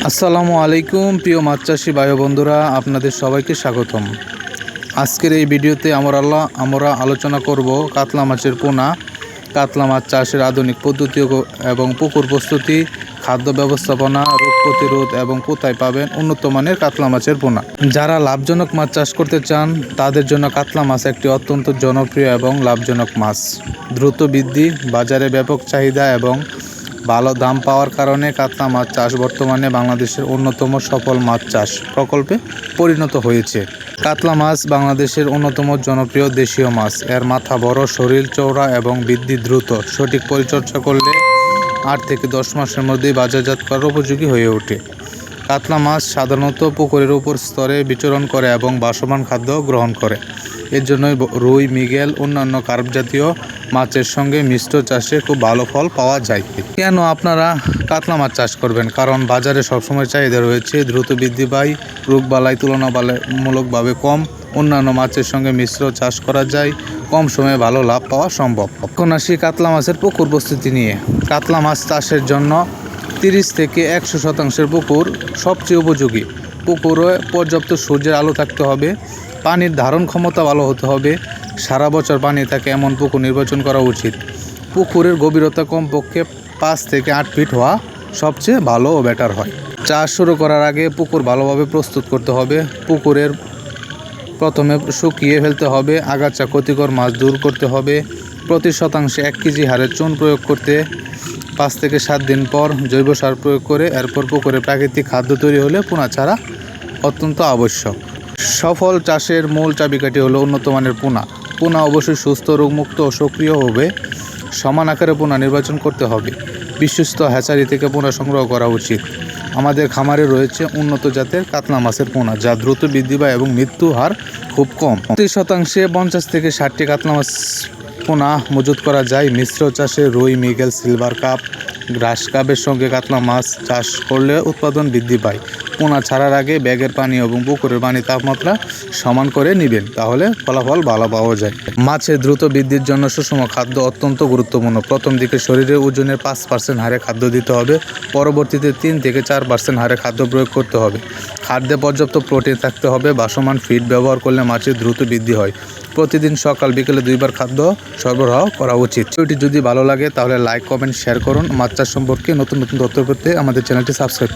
আসসালামু আলাইকুম প্রিয় মাছ চাষি ভাই বন্ধুরা, আপনাদের সবাইকে স্বাগতম। আজকের এই ভিডিওতে আমরা আলোচনা করব কাতলা মাছের পোনা, কাতলা মাছ চাষের আধুনিক পদ্ধতি এবং পুকুর প্রস্তুতি, খাদ্য ব্যবস্থাপনা, রোগ প্রতিরোধ এবং কোথায় পাবেন উন্নত মানের কাতলা মাছের পোনা। যারা লাভজনক মাছ চাষ করতে চান তাদের জন্য কাতলা মাছ একটি অত্যন্ত জনপ্রিয় এবং লাভজনক মাছ। দ্রুত বৃদ্ধি, বাজারে ব্যাপক চাহিদা এবং ভালো দাম পাওয়ার কারণে কাতলা মাছ চাষ বর্তমানে বাংলাদেশের অন্যতম সফল মাছ চাষ প্রকল্পে পরিণত হয়েছে। কাতলা মাছ বাংলাদেশের অন্যতম জনপ্রিয় দেশীয় মাছ। এর মাথা বড়, শরীর চওড়া এবং বৃদ্ধি দ্রুত। সঠিক পরিচর্যা করলে 8 থেকে 10 মাসের মধ্যেই বাজারজাত করার উপযোগী হয়ে ওঠে। কাতলা মাছ সাধারণত পুকুরের উপর স্তরে বিচরণ করে এবং বাসমান খাদ্য গ্রহণ করে। এর জন্যই রুই, মৃগেল, অন্যান্য কার্প জাতীয় মাছের সঙ্গে মিশ্র চাষে খুব ভালো ফল পাওয়া যায়। কেন আপনারা কাতলা মাছ চাষ করবেন? কারণ বাজারে সবসময় চাহিদা রয়েছে, দ্রুত বৃদ্ধি পায়, রোগবালাই তুলনামূলকভাবে কম, অন্যান্য মাছের সঙ্গে মিশ্র চাষ করা যায়, কম সময়ে ভালো লাভ পাওয়া সম্ভব। এখন আসি কাতলা মাছের পুকুর প্রস্তুতি নিয়ে। কাতলা মাছ চাষের জন্য 30 থেকে 100% পুকুর সবচেয়ে উপযোগী। পুকুরে পর্যাপ্ত সূর্যের আলো থাকতে হবে, পানির ধারণ ক্ষমতা ভালো হতে হবে, সারা বছর পানি থাকে এমন পুকুর নির্বাচন করা উচিত। পুকুরের গভীরতা কমপক্ষে 5 থেকে 8 ফিট হওয়া সবচেয়ে ভালো ও বেটার হয়। চাষ শুরু করার আগে পুকুর ভালোভাবে প্রস্তুত করতে হবে। পুকুরের প্রথমে শুকিয়ে ফেলতে হবে, আগাছা ক্ষতিকর মাছ দূর করতে হবে। প্রতি শতাংশে 1 কেজি হারে চুন প্রয়োগ করতে 5 থেকে 7 দিন পর জৈব সার প্রয়োগ করে এরপর পুকুরে প্রাকৃতিক খাদ্য তৈরি হলে পোনা ছাড়া অত্যন্ত আবশ্যক। সফল চাষের মূল চাবিকাঠি হলো উন্নত মানের পোনা। পোনা অবশ্যই সুস্থ, রোগমুক্ত ও সক্রিয় হবে। সমান আকারে পোনা নির্বাচন করতে হবে। বিশ্বস্ত হ্যাচারি থেকে পোনা সংগ্রহ করা উচিত। আমাদের খামারে রয়েছে উন্নত জাতের কাতলা মাছের পোনা, যা দ্রুত বৃদ্ধি পায় এবং মৃত্যু হার খুব কম। প্রতি শতাংশে 50 থেকে 60টি কাতলা মাছ পোনা মজুত করা যায়। মিশ্র চাষে রুই, মৃগেল, সিলভার কাপ, গ্রাস কাপের সঙ্গে কাতলা মাছ চাষ করলে উৎপাদন বৃদ্ধি পায়। পোনা ছাড়ার আগে ব্যাগের পানি এবং পুকুরের পানি তাপমাত্রা সমান করে নেবেন, তাহলে ফলাফল ভালো পাওয়া যায়। মাছের দ্রুত বৃদ্ধির জন্য সুষম খাদ্য অত্যন্ত গুরুত্বপূর্ণ। প্রথম দিকে শরীরের ওজনের 5% হারে খাদ্য দিতে হবে, পরবর্তীতে 3 থেকে 4% হারে খাদ্য প্রয়োগ করতে হবে। খাদ্যে পর্যাপ্ত প্রোটিন থাকতে হবে। বাসমান ফিড ব্যবহার করলে মাছের দ্রুত বৃদ্ধি হয়। প্রতিদিন সকাল বিকেলে 2 বার খাদ্য সরবরাহ করা উচিত। ভিডিওটি যদি ভালো লাগে তাহলে লাইক, কমেন্ট, শেয়ার করুন। মাছ চাষ সম্পর্কে নতুন নতুন তথ্য পেতে আমাদের চ্যানেলটি সাবস্ক্রাইব করুন।